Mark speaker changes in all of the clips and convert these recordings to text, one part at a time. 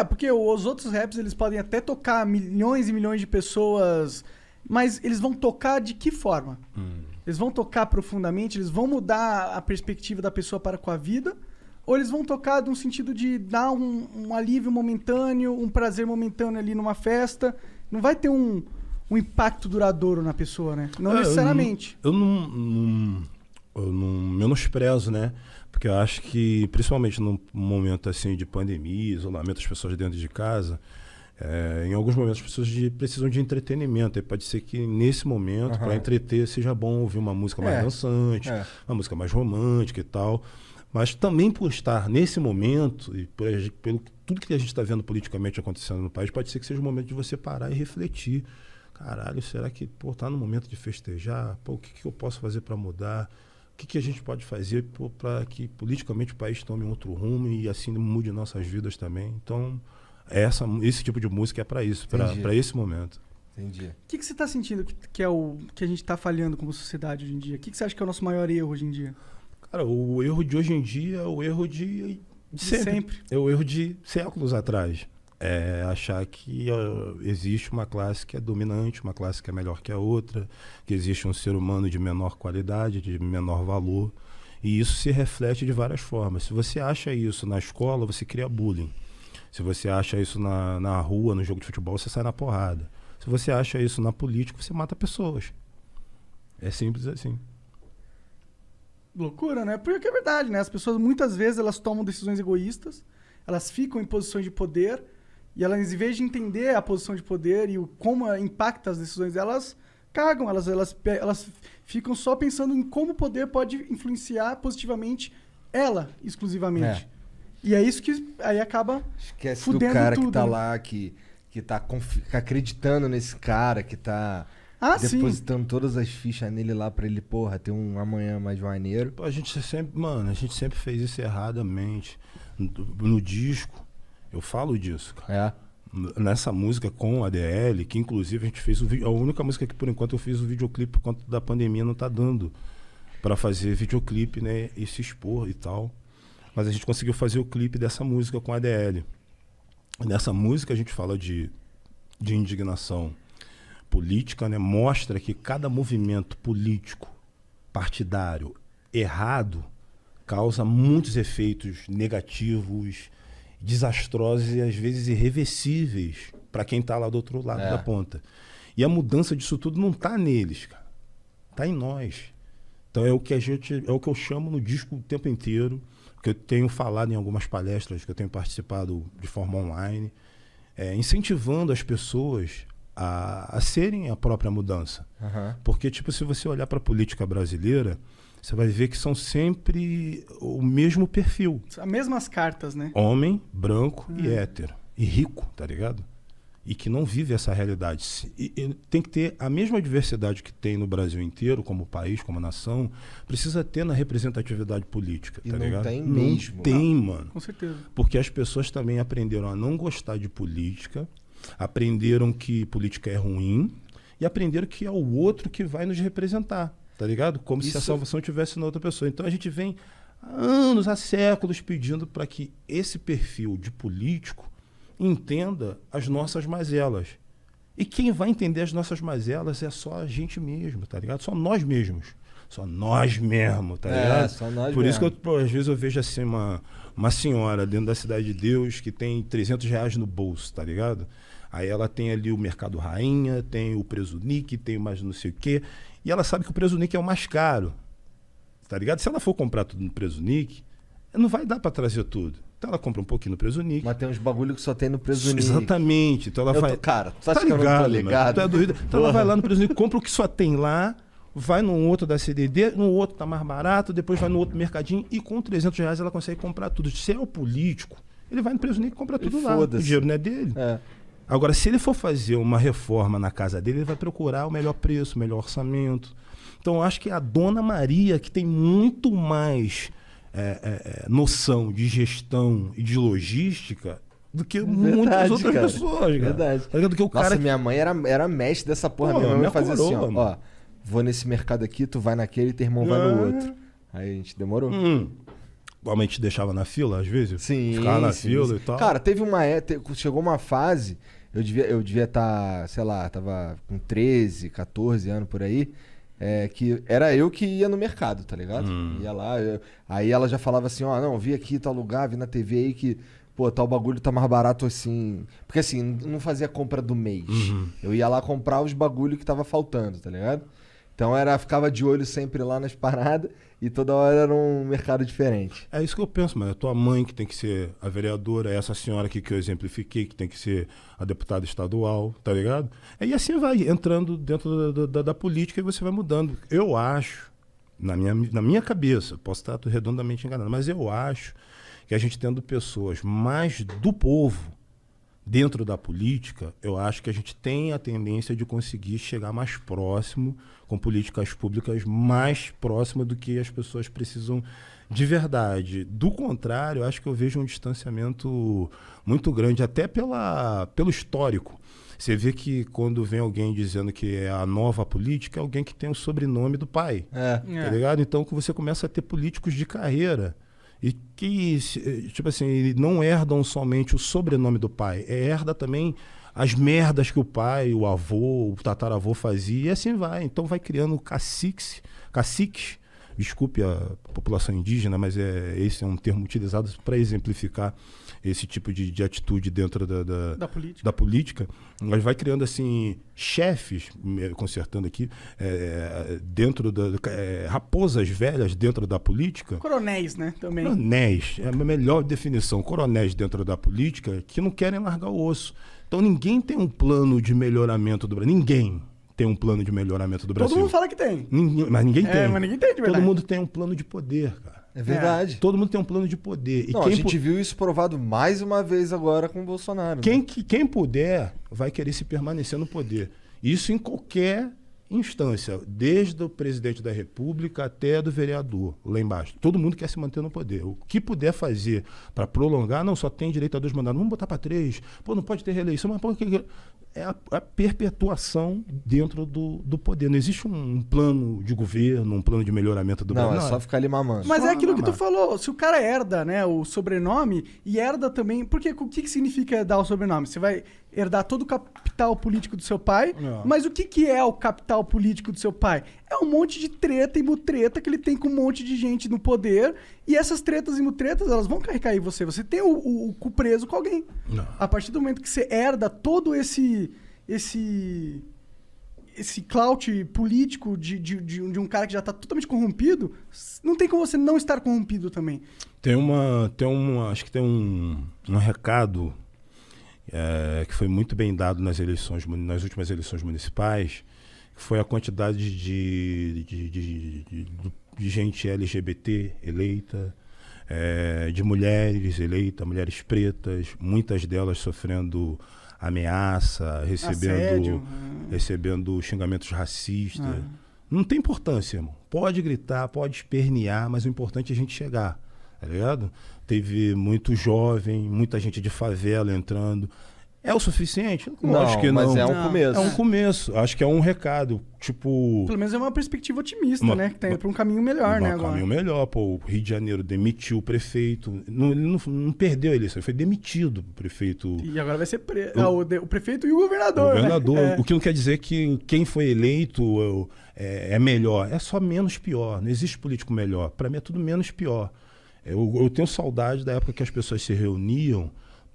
Speaker 1: porque os outros raps, eles podem até tocar milhões e milhões de pessoas, mas eles vão tocar de que forma? Eles vão tocar profundamente, eles vão mudar a perspectiva da pessoa para com a vida, ou eles vão tocar no sentido de dar um alívio momentâneo, um prazer momentâneo ali numa festa. Não vai ter um impacto duradouro na pessoa, né? Não necessariamente.
Speaker 2: Eu não menosprezo, né? Porque eu acho que, principalmente num momento assim de pandemia, isolamento das pessoas dentro de casa, em alguns momentos as pessoas precisam de entretenimento. E pode ser que nesse momento, para entreter, seja bom ouvir uma música mais dançante, uma música mais romântica e tal. Mas também por estar nesse momento, e pelo tudo que a gente está vendo politicamente acontecendo no país, pode ser que seja o momento de você parar e refletir. Caralho, será que tá no momento de festejar? O que eu posso fazer para mudar? O que a gente pode fazer para que politicamente o país tome um outro rumo e assim mude nossas vidas também? Então, esse tipo de música é para isso, para esse momento.
Speaker 3: Entendi.
Speaker 1: O que você está sentindo que é o que a gente está falhando como sociedade hoje em dia? O que você acha que é o nosso maior erro hoje em dia?
Speaker 2: Cara, o erro de hoje em dia é o erro de sempre. É o erro de séculos atrás. É achar que existe uma classe que é dominante, uma classe que é melhor que a outra, que existe um ser humano de menor qualidade, de menor valor. E isso se reflete de várias formas. Se você acha isso na escola, você cria bullying. Se você acha isso na rua, no jogo de futebol, você sai na porrada. Se você acha isso na política, você mata pessoas. É simples assim.
Speaker 1: Loucura, né? Porque é verdade, né? As pessoas muitas vezes elas tomam decisões egoístas, elas ficam em posições de poder e elas, em vez de entender a posição de poder e como impacta as decisões delas, cagam, elas ficam só pensando em como o poder pode influenciar positivamente ela, exclusivamente. E é isso que aí acaba
Speaker 3: esquece
Speaker 1: fudendo
Speaker 3: do cara
Speaker 1: tudo,
Speaker 3: que tá
Speaker 1: né?
Speaker 3: lá, que tá acreditando nesse cara, que tá depositando todas as fichas nele lá pra ele, ter um amanhã mais maneiro.
Speaker 2: A gente sempre fez isso erradamente. No disco, eu falo disso, cara. Nessa música com a ADL, que inclusive a gente fez a única música que por enquanto eu fiz o videoclipe por conta da pandemia, não tá dando pra fazer videoclipe, né, e se expor e tal. Mas a gente conseguiu fazer o clipe dessa música com a ADL. Nessa música a gente fala de indignação política, né? Mostra que cada movimento político partidário errado causa muitos efeitos negativos, desastrosos e às vezes irreversíveis para quem está lá do outro lado da ponta. E a mudança disso tudo não está neles, cara. Está em nós. Então é o que eu chamo no disco o tempo inteiro, que eu tenho falado em algumas palestras, que eu tenho participado de forma online, incentivando as pessoas a serem a própria mudança. Porque, se você olhar para a política brasileira, você vai ver que são sempre o mesmo perfil.
Speaker 1: As mesmas cartas, né?
Speaker 2: Homem, branco e hétero. E rico, tá ligado? E que não vive essa realidade. E tem que ter a mesma diversidade que tem no Brasil inteiro, como país, como nação, precisa ter na representatividade política, tá ligado?
Speaker 3: Tem mesmo.
Speaker 2: Não tem, mano.
Speaker 1: Com certeza.
Speaker 2: Porque as pessoas também aprenderam a não gostar de política, aprenderam que política é ruim e aprenderam que é o outro que vai nos representar, tá ligado? Como se a salvação estivesse na outra pessoa. Então a gente vem há anos, há séculos pedindo para que esse perfil de político entenda as nossas mazelas. E quem vai entender as nossas mazelas é só a gente mesmo, tá ligado? Só nós mesmos. Só nós mesmo, tá ligado?
Speaker 3: Só nós
Speaker 2: Por isso
Speaker 3: mesmo.
Speaker 2: que às vezes eu vejo assim uma senhora dentro da Cidade de Deus que tem R$300 no bolso, tá ligado? Aí ela tem ali o Mercado Rainha, tem o Presunic, tem mais não sei o quê. E ela sabe que o Presunic é o mais caro, tá ligado? Se ela for comprar tudo no Presunic, não vai dar pra trazer tudo. Então ela compra um pouquinho no Presunic.
Speaker 3: Mas tem uns bagulho que só tem no Presunic.
Speaker 2: Exatamente. Então ela vai...
Speaker 3: Cara, tu acha que eu não tô ligado?
Speaker 2: Tu é doido. Então ela vai lá no Presunic, compra o que só tem lá, vai num outro da CDD, no outro tá mais barato, depois vai no outro mercadinho e com R$300 ela consegue comprar tudo. Se é o político, ele vai no Presunic e compra tudo lá. O dinheiro não é dele. Agora, se ele for fazer uma reforma na casa dele, ele vai procurar o melhor preço, o melhor orçamento. Então, eu acho que a Dona Maria, que tem muito mais noção de gestão e de logística do que muitas outras pessoas. Cara.
Speaker 3: Verdade.
Speaker 2: Do que o
Speaker 3: Nossa,
Speaker 2: cara
Speaker 3: minha mãe era mestre dessa porra. Minha mãe fazia assim, ó, vou nesse mercado aqui, tu vai naquele e teu irmão vai no outro. Aí a gente demorou.
Speaker 2: realmente deixava na fila, às vezes?
Speaker 3: Sim.
Speaker 2: Ficava na fila e tal.
Speaker 3: Cara, chegou uma fase, eu devia estar, sei lá, tava com 13, 14 anos por aí, que era eu que ia no mercado, tá ligado? Ia lá, aí ela já falava assim, ó, não, vi aqui tal lugar, vi na TV aí que, pô, tal bagulho tá mais barato assim. Porque assim, não fazia compra do mês. Eu ia lá comprar os bagulho que tava faltando, tá ligado? Então ficava de olho sempre lá nas paradas e toda hora era um mercado diferente.
Speaker 2: É isso que eu penso, mano. É tua mãe que tem que ser a vereadora, é essa senhora aqui que eu exemplifiquei, que tem que ser a deputada estadual, tá ligado? E assim vai entrando dentro da política e você vai mudando. Eu acho, na minha cabeça, posso estar redondamente enganado, mas eu acho que a gente tendo pessoas mais do povo dentro da política, eu acho que a gente tem a tendência de conseguir chegar mais próximo, com políticas públicas mais próximas do que as pessoas precisam de verdade. Do contrário, eu acho que eu vejo um distanciamento muito grande, até pelo histórico. Você vê que quando vem alguém dizendo que é a nova política, é alguém que tem o sobrenome do pai. Tá ligado? Então você começa a ter políticos de carreira. E que, tipo assim, não herdam somente o sobrenome do pai, herda também as merdas que o pai, o avô, o tataravô fazia, e assim vai. Então vai criando caciques, desculpe a população indígena, mas esse é um termo utilizado para exemplificar esse tipo de atitude dentro da política. Mas vai criando assim chefes, consertando aqui, dentro raposas velhas dentro da política.
Speaker 1: Coronéis, né? Também.
Speaker 2: Coronéis, é a melhor definição. Coronéis dentro da política que não querem largar o osso. Então ninguém tem um plano de melhoramento do Brasil. Ninguém tem um plano de melhoramento do Brasil.
Speaker 1: Todo mundo fala que tem.
Speaker 2: Mas ninguém tem.
Speaker 1: Mas ninguém tem de verdade.
Speaker 2: Todo mundo tem um plano de poder, cara.
Speaker 3: É verdade.
Speaker 2: Todo mundo tem um plano de poder. E
Speaker 3: a gente viu isso provado mais uma vez agora com o Bolsonaro.
Speaker 2: Quem puder vai querer se permanecer no poder. Isso em qualquer instância, desde o presidente da República até do vereador, lá embaixo. Todo mundo quer se manter no poder. O que puder fazer para prolongar, não só tem direito a 2 mandatos, vamos botar para 3, não pode ter reeleição, mas é a perpetuação dentro do poder. Não existe um plano de governo, um plano de melhoramento do Brasil.
Speaker 3: Não, é só ficar ali mamando.
Speaker 1: Mas é aquilo que tu falou, se o cara herda, né, o sobrenome e herda também, porque o que significa herdar o sobrenome? Você vai herdar todo o capital político do seu pai, mas o que é o capital político do seu pai? É um monte de treta e mutreta que ele tem com um monte de gente no poder, e essas tretas e mutretas, elas vão carregar em você. Você tem o cu preso com alguém.
Speaker 2: Não.
Speaker 1: A partir do momento que você herda todo esse clout político de um cara que já está totalmente corrompido, não tem como você não estar corrompido também.
Speaker 2: Acho que tem um recado que foi muito bem dado nas últimas eleições municipais, que foi a quantidade de gente LGBT eleita, de mulheres eleitas, mulheres pretas, muitas delas sofrendo ameaça, recebendo xingamentos racistas. Não tem importância, irmão. Pode gritar, pode espernear, mas o importante é a gente chegar, tá ligado? Teve muito jovem, muita gente de favela entrando. É o suficiente?
Speaker 3: Não,
Speaker 2: acho que
Speaker 3: mas
Speaker 2: não.
Speaker 3: é um começo.
Speaker 2: É um começo. Acho que é um recado. Tipo.
Speaker 1: Pelo menos é uma perspectiva otimista, né? Que tá indo pra um caminho melhor, né?
Speaker 2: Um caminho melhor. Pô, o Rio de Janeiro demitiu o prefeito. Não perdeu a eleição, ele foi demitido o prefeito.
Speaker 1: E agora vai ser o prefeito e o governador.
Speaker 2: O governador.
Speaker 1: Né?
Speaker 2: O que não quer dizer que quem foi eleito é melhor. É só menos pior. Não existe político melhor. Para mim é tudo menos pior. Eu tenho saudade da época que as pessoas se reuniam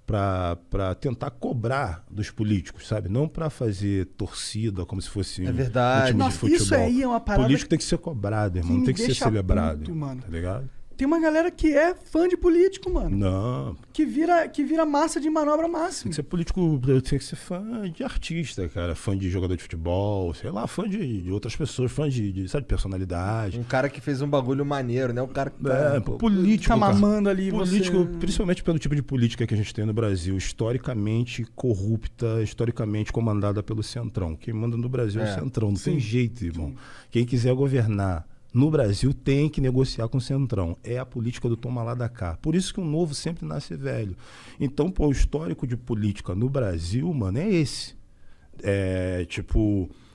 Speaker 2: para tentar cobrar dos políticos, sabe? Não para fazer torcida como se fosse um time de futebol.
Speaker 1: Isso aí é uma parada.
Speaker 2: Político tem que ser cobrado, irmão. Não tem que ser celebrado.
Speaker 1: Puto, mano.
Speaker 2: Tá ligado?
Speaker 1: Tem uma galera que é fã de político, mano.
Speaker 2: Não.
Speaker 1: Que vira massa de manobra máxima.
Speaker 2: Tem que ser político, tem que ser fã de artista, cara. Fã de jogador de futebol, sei lá, fã de outras pessoas, fã de sabe, personalidade.
Speaker 3: Um cara que fez um bagulho maneiro, né? O cara que
Speaker 2: político.
Speaker 1: Tá mamando ali,
Speaker 2: político, principalmente pelo tipo de política que a gente tem no Brasil, historicamente corrupta, historicamente comandada pelo Centrão. Quem manda no Brasil é o Centrão, não tem jeito, irmão. Quem quiser governar no Brasil tem que negociar com o Centrão. É a política do toma lá da cá. Por isso que o novo sempre nasce velho. Então, o histórico de política no Brasil, mano, é esse.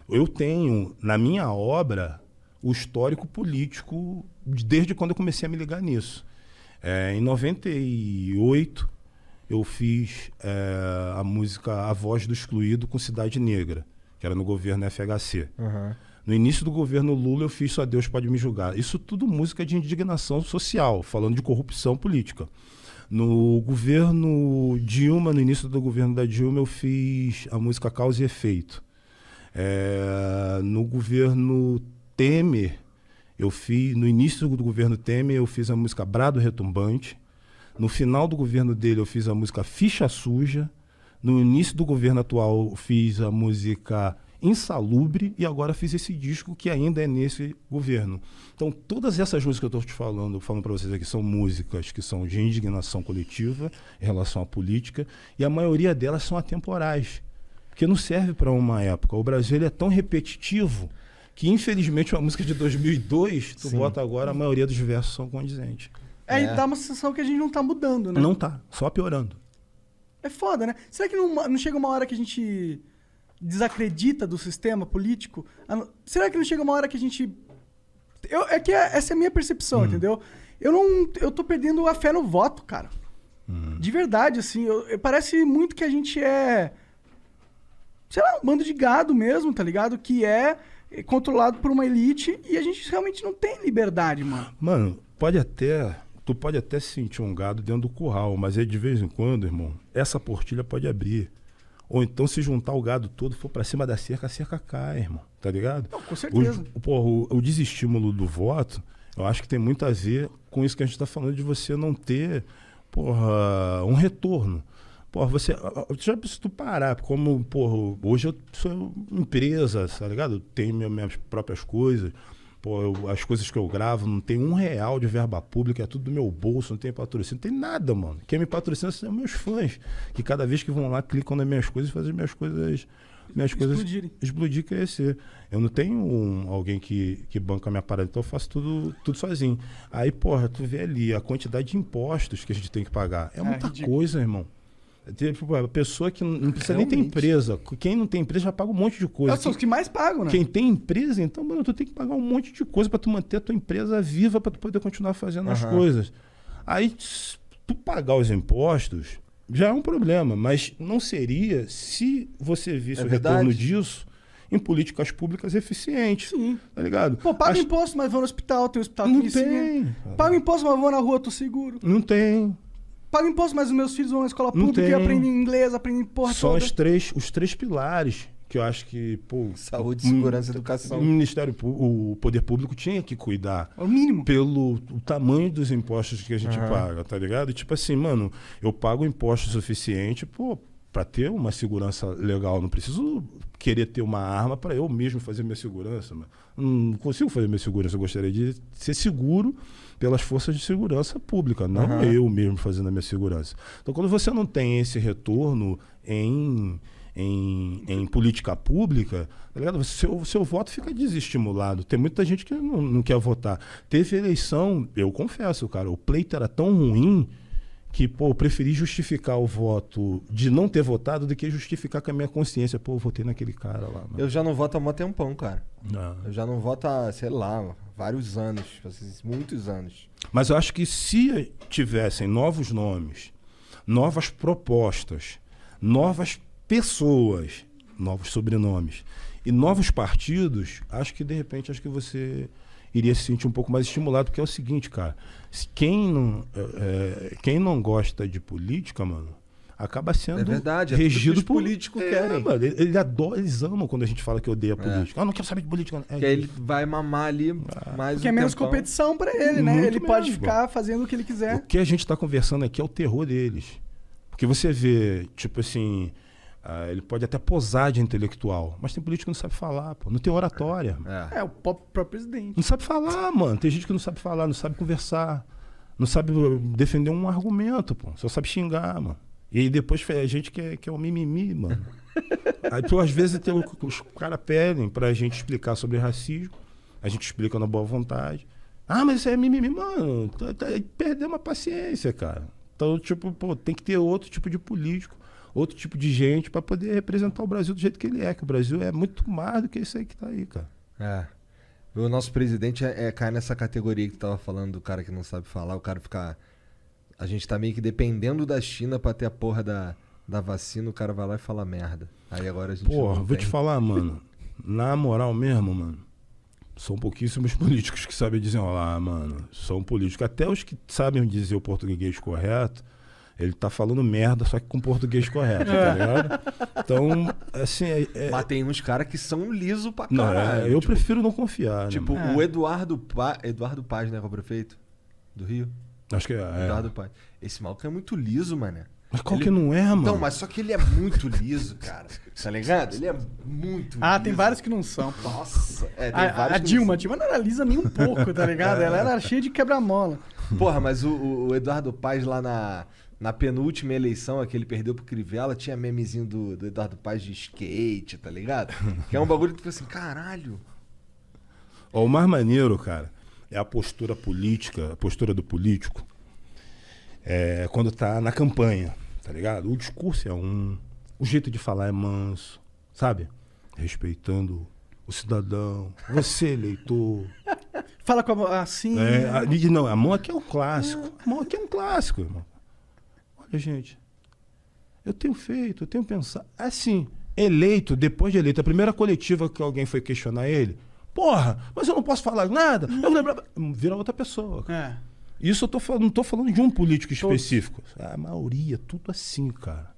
Speaker 2: Eu tenho na minha obra o histórico político desde quando eu comecei a me ligar nisso. Em 98, eu fiz a música A Voz do Excluído com Cidade Negra, que era no governo FHC.
Speaker 3: Uhum.
Speaker 2: No início do governo Lula, eu fiz Só Deus Pode Me Julgar. Isso tudo música de indignação social, falando de corrupção política. No governo Dilma, no início do governo da Dilma, eu fiz a música Causa e Efeito. No governo Temer, no início do governo Temer, eu fiz a música Brado Retumbante. No final do governo dele, eu fiz a música Ficha Suja. No início do governo atual, eu fiz a música Insalubre, e agora fiz esse disco que ainda é nesse governo. Então, todas essas músicas que eu estou te falando para vocês aqui, são músicas que são de indignação coletiva em relação à política, e a maioria delas são atemporais, porque não serve para uma época. O Brasil ele é tão repetitivo que, infelizmente, uma música de 2002, tu bota agora, a maioria dos versos são condizentes.
Speaker 1: E dá uma sensação que a gente não tá mudando, né?
Speaker 2: Não tá, só piorando.
Speaker 1: É foda, né? Será que não chega uma hora que a gente desacredita do sistema político? Será que não chega uma hora que a gente... essa é a minha percepção, entendeu? Eu tô perdendo a fé no voto, cara. De verdade, assim. Parece muito que a gente é... sei lá, um bando de gado mesmo, tá ligado? Que é controlado por uma elite e a gente realmente não tem liberdade, mano.
Speaker 2: Mano, tu pode até sentir um gado dentro do curral, mas aí de vez em quando, irmão, essa portilha pode abrir. Ou então, se juntar o gado todo, for pra cima da cerca, a cerca cai, irmão. Tá ligado?
Speaker 1: Não, com certeza.
Speaker 2: O desestímulo do voto, eu acho que tem muito a ver com isso que a gente tá falando, de você não ter, um retorno. Se tu parar, como, hoje eu sou empresa, tá ligado? Eu tenho minhas próprias coisas. As coisas que eu gravo, não tem R$1 de verba pública, é tudo do meu bolso, não tem patrocínio, não tem nada, mano. Quem me patrocina são meus fãs, que cada vez que vão lá, clicam nas minhas coisas e fazem minhas coisas explodir, crescer. Eu não tenho alguém que banca a minha parada, então eu faço tudo sozinho. Aí, tu vê ali a quantidade de impostos que a gente tem que pagar. É muita coisa, irmão. A pessoa que não precisa nem ter empresa. Quem não tem empresa já paga um monte de coisa.
Speaker 1: São os que mais pagam, né?
Speaker 2: Quem tem empresa, então, mano, tu tem que pagar um monte de coisa pra tu manter a tua empresa viva, pra tu poder continuar fazendo as coisas. Aí, tu pagar os impostos já é um problema, mas não seria se você visse o retorno disso em políticas públicas eficientes. Sim. Tá ligado?
Speaker 1: Paga imposto, mas vou no hospital, tem hospital que
Speaker 2: não tem.
Speaker 1: Paga imposto, mas vou na rua, tô seguro.
Speaker 2: Não tem.
Speaker 1: Pago imposto, mas os meus filhos vão na escola pública e aprendem inglês, aprendem porra
Speaker 2: São
Speaker 1: toda.
Speaker 2: os três pilares que eu acho que,
Speaker 3: saúde, segurança e educação.
Speaker 2: O Ministério, o Poder Público tinha que cuidar.
Speaker 1: É o mínimo.
Speaker 2: Pelo tamanho dos impostos que a gente paga, tá ligado? Tipo assim, mano, eu pago imposto suficiente, pra ter uma segurança legal. Não preciso querer ter uma arma para eu mesmo fazer minha segurança, mano. Não consigo fazer minha segurança. Eu gostaria de ser seguro pelas forças de segurança pública, não eu mesmo fazendo a minha segurança. Então, quando você não tem esse retorno em política pública, tá ligado? O seu voto fica desestimulado. Tem muita gente que não quer votar. Teve eleição, eu confesso, cara, o pleito era tão ruim que, eu preferi justificar o voto de não ter votado do que justificar com a minha consciência. Eu votei naquele cara lá. Mano.
Speaker 3: Eu já não voto há mó tempão, cara.
Speaker 2: Não.
Speaker 3: Eu já não voto há, sei lá, vários anos, muitos anos.
Speaker 2: Mas eu acho que se tivessem novos nomes, novas propostas, novas pessoas, novos sobrenomes e novos partidos, acho que de repente você iria se sentir um pouco mais estimulado, porque é o seguinte, cara, quem não gosta de política, mano, acaba sendo regido por
Speaker 3: políticos querem.
Speaker 2: Mano, eles amam quando a gente fala que odeia política. Eu não quero saber de política.
Speaker 3: Porque ele vai mamar ali mais
Speaker 1: porque é menos competição pra ele, né? Ele pode ficar fazendo o que ele quiser.
Speaker 2: O que a gente tá conversando aqui é o terror deles. Porque você vê, tipo assim, ele pode até posar de intelectual, mas tem político que não sabe falar, não tem oratória.
Speaker 1: O próprio presidente.
Speaker 2: Não sabe falar, mano. Tem gente que não sabe falar, não sabe conversar, não sabe defender um argumento, só sabe xingar, mano. E aí depois a gente que é o mimimi, mano. Aí às vezes os caras pedem pra gente explicar sobre racismo, a gente explica na boa vontade. Mas isso é mimimi, mano. Perdemos a paciência, cara. Então, tipo, tem que ter outro tipo de político, outro tipo de gente para poder representar o Brasil do jeito que ele é. Que o Brasil é muito mais do que isso aí que tá aí, cara.
Speaker 3: O nosso presidente cai nessa categoria que tu tava falando do cara que não sabe falar, o cara ficar A gente tá meio que dependendo da China pra ter a porra da vacina, o cara vai lá e fala merda. Aí agora a gente
Speaker 2: Porra, vou te falar, mano. Na moral mesmo, mano. São pouquíssimos políticos que sabem desenrolar, mano. São políticos. Até os que sabem dizer o português correto, ele tá falando merda, só que com português correto, tá ligado? Então, assim...
Speaker 3: Mas tem uns caras que são liso pra
Speaker 2: Não,
Speaker 3: caralho.
Speaker 2: eu prefiro não confiar,
Speaker 3: Tipo,
Speaker 2: né,
Speaker 3: o Eduardo Paz, né, que é o prefeito do Rio?
Speaker 2: acho que
Speaker 3: Eduardo Paz. Esse maluco é muito liso, mano.
Speaker 2: Mas qual que não é, mano?
Speaker 3: Então, mas só que ele é muito liso, cara. Tá ligado? Ele é muito liso.
Speaker 1: Tem vários que não são. Pô.
Speaker 3: Nossa. Tem vários
Speaker 1: A
Speaker 3: que
Speaker 1: Dilma,
Speaker 3: não
Speaker 1: a Dilma não era lisa nem um pouco, tá ligado? Ela era cheia de quebra-mola.
Speaker 3: são. Porra, mas o Eduardo Paz lá na penúltima eleição, a que ele perdeu pro Crivella, tinha memezinho do Eduardo Paz de skate, tá ligado? Que é um bagulho que tu fica assim, caralho.
Speaker 2: Ó, o mais maneiro, cara, é a postura política, a postura do político, quando tá na campanha, tá ligado? O discurso é o jeito de falar é manso, sabe? Respeitando o cidadão, você, eleitor.
Speaker 1: Fala com a assim.
Speaker 2: Não, a mão aqui é um clássico. A mão aqui é um clássico, irmão. Olha, gente, eu tenho pensado. Assim, eleito, depois de eleito, a primeira coletiva que alguém foi questionar ele, porra, mas eu não posso falar nada. Vira outra pessoa. Isso não tô falando de um político específico. A maioria, tudo assim, cara.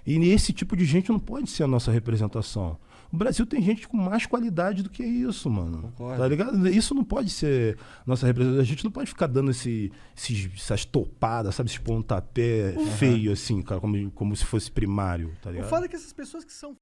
Speaker 2: E esse tipo de gente não pode ser a nossa representação. O Brasil tem gente com mais qualidade do que isso, mano.
Speaker 3: Concordo.
Speaker 2: Tá ligado? Isso não pode ser nossa representação. A gente não pode ficar dando essas topadas, sabe? Esses pontapé feio, assim, cara, como se fosse primário, tá ligado?
Speaker 1: O foda é que essas pessoas que são